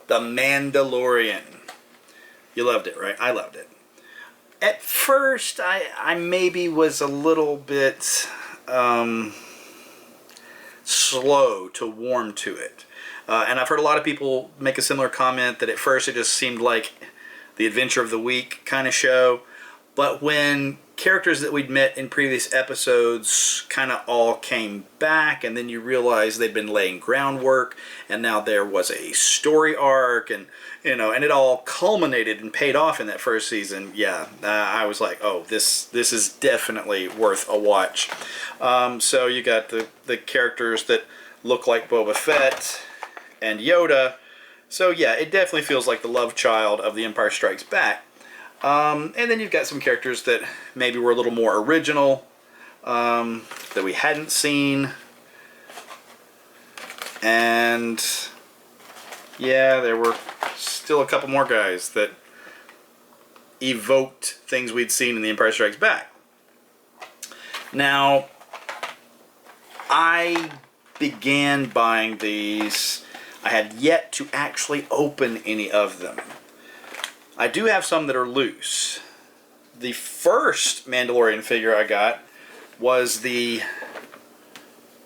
The Mandalorian. You loved it, right? I loved it. At first, I maybe was a little bit slow to warm to it. And I've heard a lot of people make a similar comment that at first it just seemed like the Adventure of the Week kind of show. But when characters that we'd met in previous episodes kind of all came back, and then you realize they'd been laying groundwork, and now there was a story arc, and and it all culminated and paid off in that first season. Yeah, I was like, oh, this is definitely worth a watch. So you got the characters that look like Boba Fett and Yoda. So yeah, it definitely feels like the love child of The Empire Strikes Back. And then you've got some characters that maybe were a little more original, that we hadn't seen. And yeah, there were still a couple more guys that evoked things we'd seen in The Empire Strikes Back. Now, I began buying these. I had yet to actually open any of them. I do have some that are loose. The first Mandalorian figure I got was the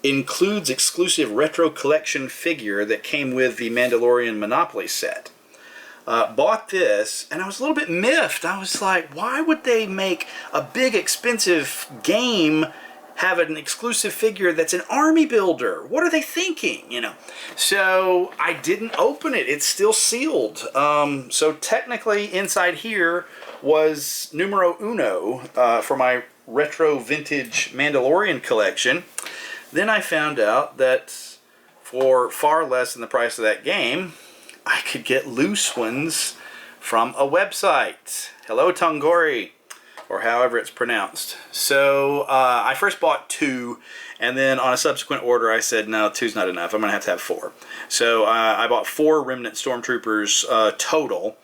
Includes Exclusive Retro Collection figure that came with the Mandalorian Monopoly set. Bought this, and I was a little bit miffed. I was like, why would they make a big, expensive game have an exclusive figure that's an army builder? What are they thinking, So I didn't open it. It's still sealed. So technically inside here was numero uno for my retro vintage Mandalorian collection. Then I found out that for far less than the price of that game, I could get loose ones from a website. Hello, Tongori, or however it's pronounced. So I first bought 2, and then on a subsequent order I said, no, 2's not enough. I'm going to have 4. So I bought 4 Remnant Stormtroopers total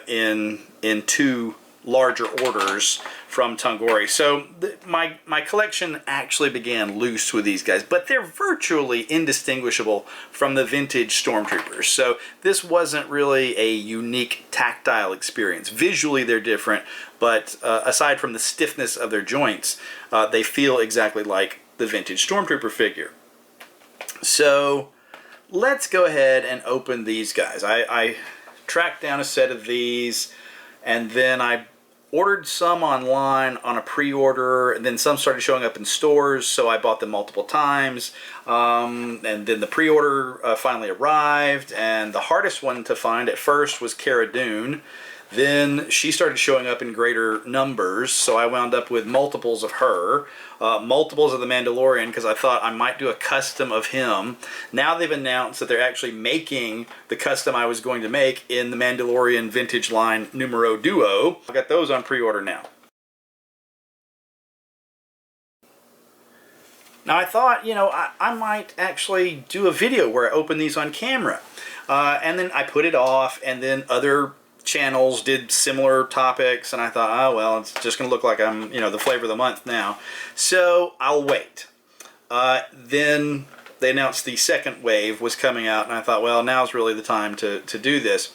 in 2 larger orders from Tongori. So my collection actually began loose with these guys, but they're virtually indistinguishable from the vintage Stormtroopers. So this wasn't really a unique tactile experience. Visually they're different, but aside from the stiffness of their joints, they feel exactly like the vintage Stormtrooper figure. So let's go ahead and open these guys. I tracked down a set of these, and then I ordered some online on a pre-order, and then some started showing up in stores, so I bought them multiple times. And then the pre-order finally arrived, and the hardest one to find at first was Cara Dune. Then she started showing up in greater numbers, so I wound up with multiples of her, multiples of the Mandalorian, because I thought I might do a custom of him. Now they've announced that they're actually making the custom I was going to make in the Mandalorian Vintage Line Numero Duo. I got those on pre-order now. Now I thought, I might actually do a video where I open these on camera. And then I put it off, and then other channels did similar topics, and I thought, oh well, it's just going to look like I'm, the flavor of the month now. So I'll wait. Then they announced the second wave was coming out, and I thought, well, now's really the time to do this.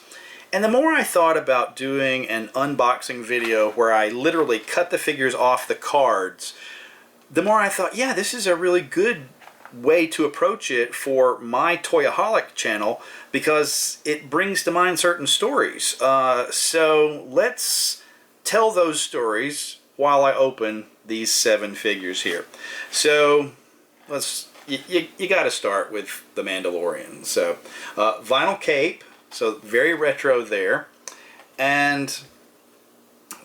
And the more I thought about doing an unboxing video where I literally cut the figures off the cards, the more I thought, yeah, this is a really good way to approach it for my Toyaholic channel, because it brings to mind certain stories. So let's tell those stories while I open these 7 figures here. So you got to start with the Mandalorian. So vinyl cape, so very retro there. And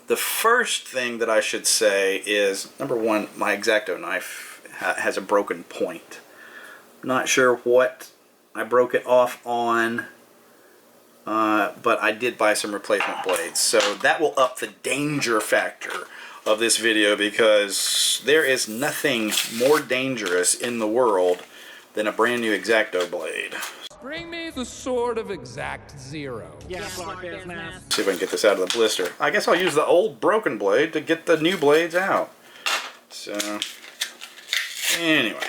the first thing that I should say is, number one, my X-Acto knife has a broken point. Not sure what I broke it off on, but I did buy some replacement blades. So that will up the danger factor of this video, because there is nothing more dangerous in the world than a brand new X-Acto blade. Bring me the sword of exact zero. Yes, Black Bear's mask. See if I can get this out of the blister. I guess I'll use the old broken blade to get the new blades out. So, anyway.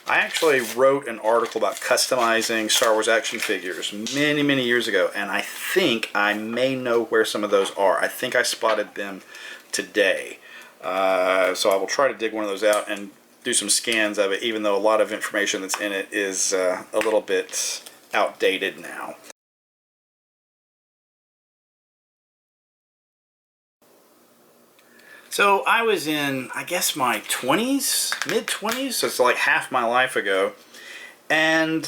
I actually wrote an article about customizing Star Wars action figures many, many years ago, and I think I may know where some of those are. I think I spotted them today. So I will try to dig one of those out and do some scans of it, even though a lot of information that's in it is a little bit outdated now. So I was in, I guess, my 20s, mid-20s, so it's like half my life ago, and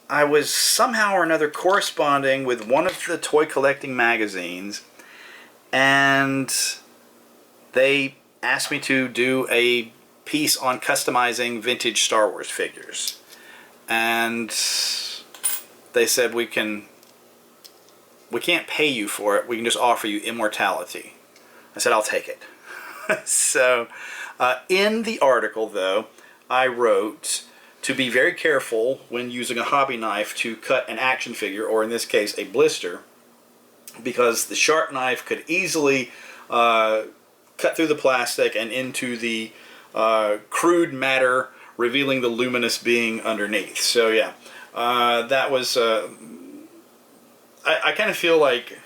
I was somehow or another corresponding with one of the toy collecting magazines, and they asked me to do a piece on customizing vintage Star Wars figures. And they said, we can't pay you for it, we can just offer you immortality. I said, I'll take it. So, in the article, though, I wrote to be very careful when using a hobby knife to cut an action figure, or in this case, a blister, because the sharp knife could easily cut through the plastic and into the crude matter, revealing the luminous being underneath. So, yeah, that was... I kind of feel like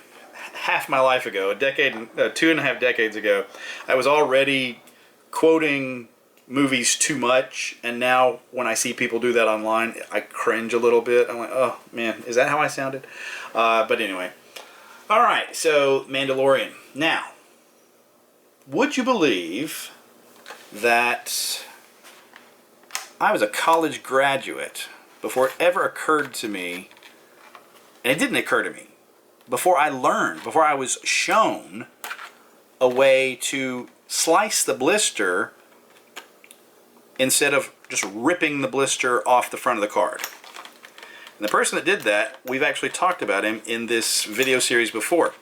half my life ago, 2.5 decades ago, I was already quoting movies too much, and now when I see people do that online, I cringe a little bit. I'm like, oh man, is that how I sounded? But anyway. Alright, so Mandalorian. Now, would you believe that I was a college graduate before it ever occurred to me, and it didn't occur to me, before I was shown a way to slice the blister instead of just ripping the blister off the front of the card. And the person that did that, we've actually talked about him in this video series before.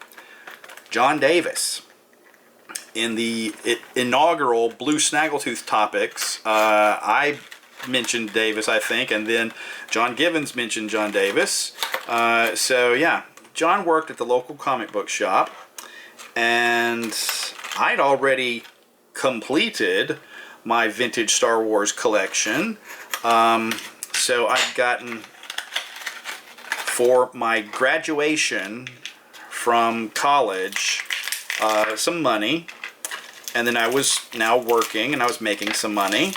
John Davis. In the inaugural Blue Snaggletooth topics, I mentioned Davis, I think, and then John Givens mentioned John Davis. So yeah, John worked at the local comic book shop, and I'd already completed my vintage Star Wars collection. So I'd gotten, for my graduation from college, some money, and then I was now working and I was making some money,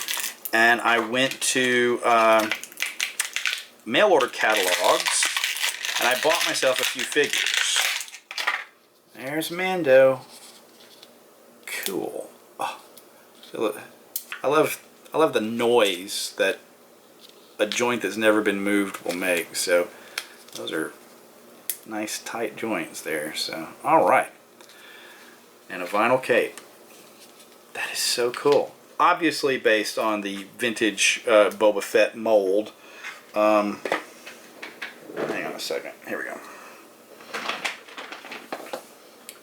and I went to mail order catalogs and I bought myself a few figures. There's Mando. Cool. Oh, I love the noise that a joint that's never been moved will make. So those are nice tight joints there. So all right. And a vinyl cape. That is so cool. Obviously based on the vintage Boba Fett mold. Hang on a second. Here we go.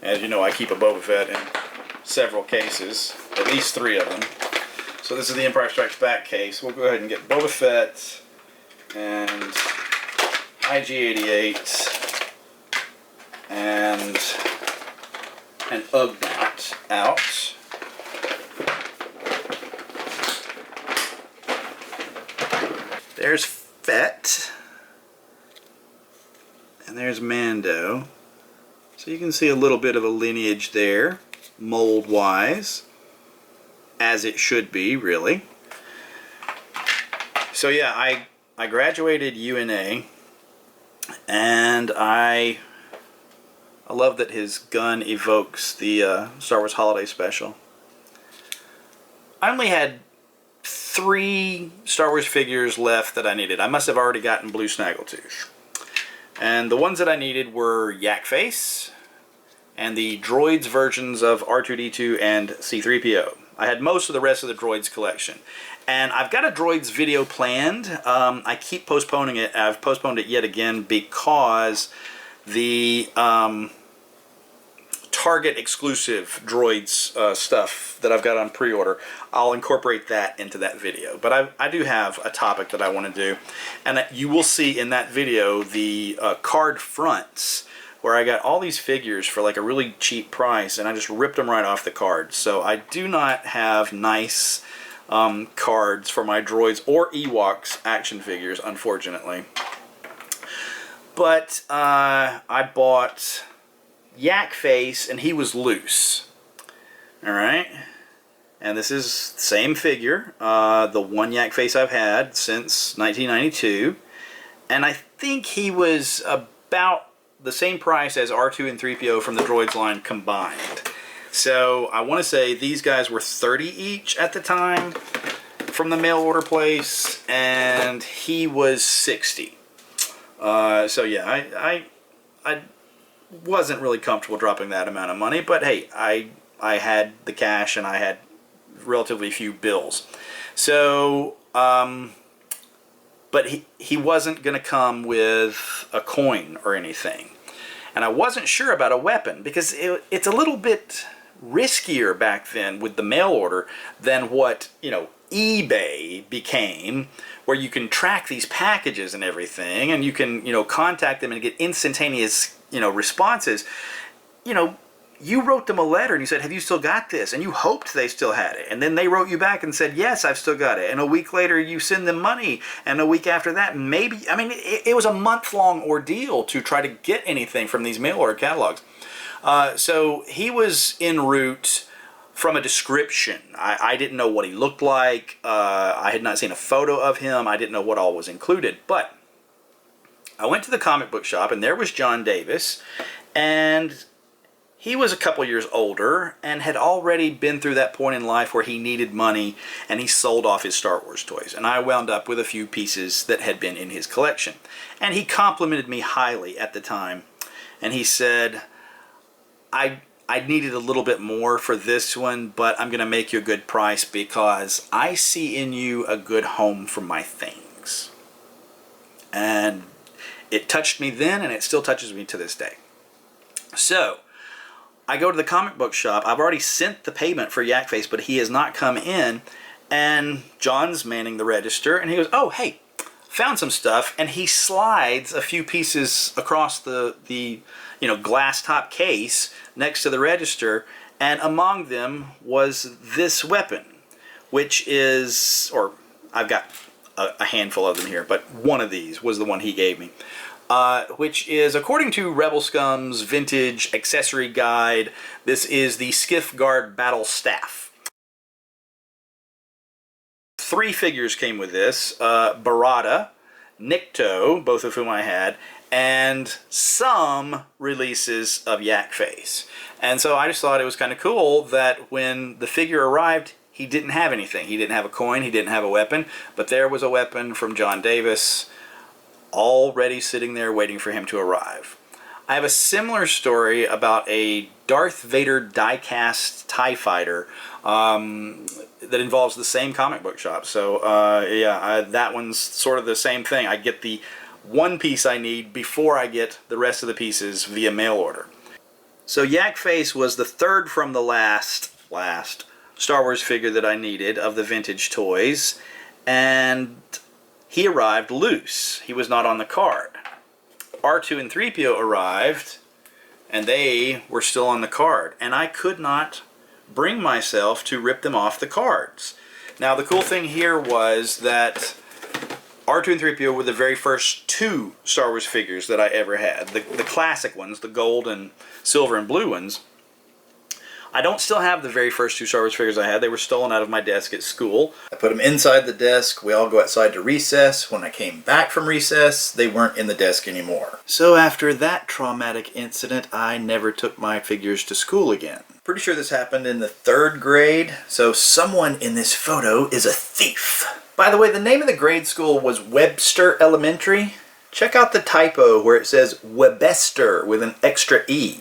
As you know, I keep a Boba Fett in several cases, at least 3 of them. So this is the Empire Strikes Back case. We'll go ahead and get Boba Fett and IG-88 and an Ugnaught out. There's Fett. And there's Mando. So you can see a little bit of a lineage there, mold-wise, as it should be, really. So yeah, I graduated UNA, and I love that his gun evokes the Star Wars Holiday Special. I only had 3 Star Wars figures left that I needed. I must have already gotten Blue Snaggletooth. And the ones that I needed were Yak Face and the droids versions of R2-D2 and C-3PO. I had most of the rest of the droids collection. And I've got a droids video planned. I keep postponing it. I've postponed it yet again because the Target exclusive droids stuff that I've got on pre-order, I'll incorporate that into that video. But I do have a topic that I want to do, and you will see in that video the card fronts where I got all these figures for like a really cheap price, and I just ripped them right off the card. So I do not have nice cards for my droids or Ewoks action figures, unfortunately. But I bought Yak Face, and he was loose. Alright? And this is the same figure, the one Yak Face I've had since 1992. And I think he was about the same price as R2 and 3PO from the droids line combined. So I want to say these guys were $30 each at the time from the mail order place, and he was $60. So yeah, I wasn't really comfortable dropping that amount of money, but hey, I had the cash and I had relatively few bills. So, but he wasn't going to come with a coin or anything. And I wasn't sure about a weapon, because it's a little bit riskier back then with the mail order than what, you know, eBay became, where you can track these packages and everything, and you can, you know, contact them and get instantaneous, you know, responses. You know, you wrote them a letter and you said, have you still got this? And you hoped they still had it. And then they wrote you back and said, yes, I've still got it. And a week later you send them money. And a week after that, maybe, I mean, it was a month-long ordeal to try to get anything from these mail order catalogs. So he was en route from a description. I didn't know what he looked like. I had not seen a photo of him. I didn't know what all was included. But I went to the comic book shop, and there was John Davis, and he was a couple years older and had already been through that point in life where he needed money, and he sold off his Star Wars toys. And I wound up with a few pieces that had been in his collection. And he complimented me highly at the time. And he said, I needed a little bit more for this one, but I'm going to make you a good price because I see in you a good home for my things. And it touched me then, and it still touches me to this day. So I go to the comic book shop. I've already sent the payment for Yak Face, but he has not come in. And John's manning the register, and he goes, oh, hey, found some stuff. And he slides a few pieces across the you know, glass top case next to the register. And among them was this weapon, which is, or I've got a handful of them here, but one of these was the one he gave me. Which is, according to Rebel Scum's Vintage Accessory Guide, this is the Skiff Guard Battle Staff. 3 figures came with this, Barada, Nikto, both of whom I had, and some releases of Yak Face. And so I just thought it was kind of cool that when the figure arrived, he didn't have anything. He didn't have a coin, he didn't have a weapon, but there was a weapon from John Davis already sitting there waiting for him to arrive. I have a similar story about a Darth Vader die-cast TIE fighter that involves the same comic book shop. So yeah, that one's sort of the same thing. I get the one piece I need before I get the rest of the pieces via mail order. So Yak Face was the third from the last Star Wars figure that I needed of the vintage toys, and he arrived loose. He was not on the card. R2 and 3PO arrived, and they were still on the card. And I could not bring myself to rip them off the cards. Now, the cool thing here was that R2 and 3PO were the very first 2 Star Wars figures that I ever had. The classic ones, the gold and silver and blue ones. I don't still have the very first 2 Star Wars figures I had. They were stolen out of my desk at school. I put them inside the desk. We all go outside to recess. When I came back from recess, they weren't in the desk anymore. So after that traumatic incident, I never took my figures to school again. Pretty sure this happened in the 3rd grade, so someone in this photo is a thief. By the way, the name of the grade school was Webster Elementary. Check out the typo where it says Webster with an extra E.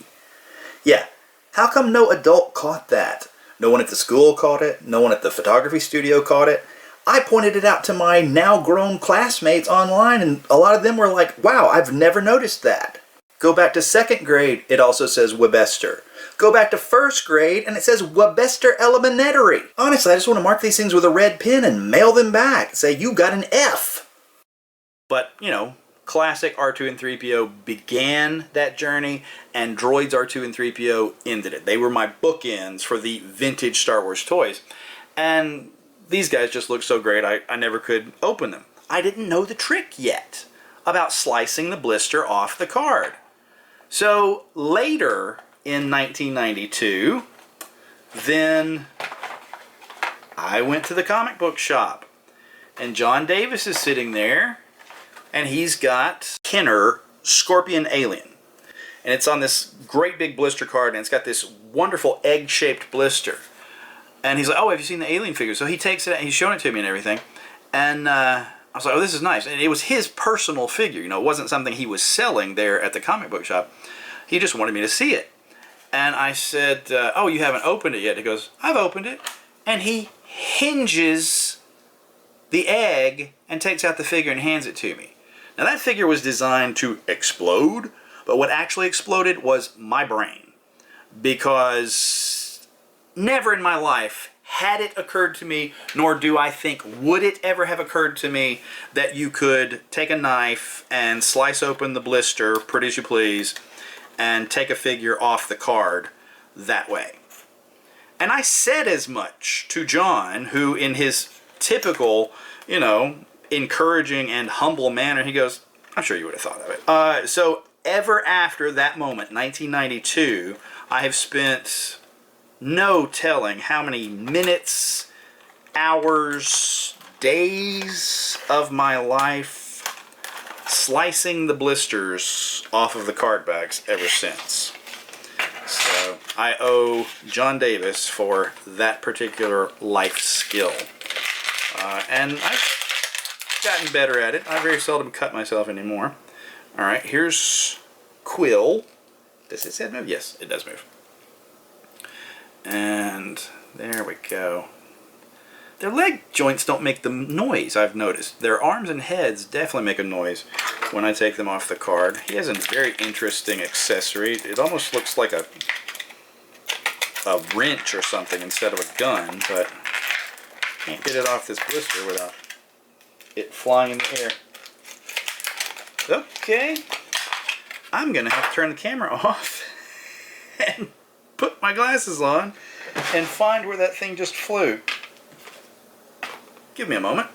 Yeah. How come no adult caught that? No one at the school caught it. No one at the photography studio caught it. I pointed it out to my now grown classmates online, and a lot of them were like, wow, I've never noticed that. Go back to 2nd grade, it also says Webster. Go back to 1st grade, and it says Webster Elementary. Honestly, I just want to mark these things with a red pen and mail them back. Say, you got an F. But, you know, classic R2 and 3PO began that journey, and Droids R2 and 3PO ended it. They were my bookends for the vintage Star Wars toys. And these guys just look so great, I never could open them. I didn't know the trick yet about slicing the blister off the card. So later in 1992, then I went to the comic book shop, and John Davis is sitting there, and he's got Kenner Scorpion Alien. And it's on this great big blister card, and it's got this wonderful egg-shaped blister. And he's like, oh, have you seen the Alien figure? So he takes it, and he's showing it to me and everything. And I was like, oh, this is nice. And it was his personal figure. You know, it wasn't something he was selling there at the comic book shop. He just wanted me to see it. And I said, oh, you haven't opened it yet? He goes, I've opened it. And he hinges the egg and takes out the figure and hands it to me. Now, that figure was designed to explode, but what actually exploded was my brain. Because never in my life had it occurred to me, nor do I think would it ever have occurred to me, that you could take a knife and slice open the blister, pretty as you please, and take a figure off the card that way. And I said as much to John, who in his typical, you know, encouraging and humble manner, he goes, I'm sure you would have thought of it. So ever after that moment, 1992, I have spent no telling how many minutes, hours, days of my life slicing the blisters off of the card backs ever since. So I owe John Davis for that particular life skill. And I've gotten better at it. I very seldom cut myself anymore. Alright, here's Quill. Does his head move? Yes, it does move. And there we go. Their leg joints don't make the noise, I've noticed. Their arms and heads definitely make a noise when I take them off the card. He has a very interesting accessory. It almost looks like a wrench or something instead of a gun, but can't get it off this blister without it flying in the air. Okay, I'm gonna have to turn the camera off and put my glasses on and find where that thing just flew. Give me a moment.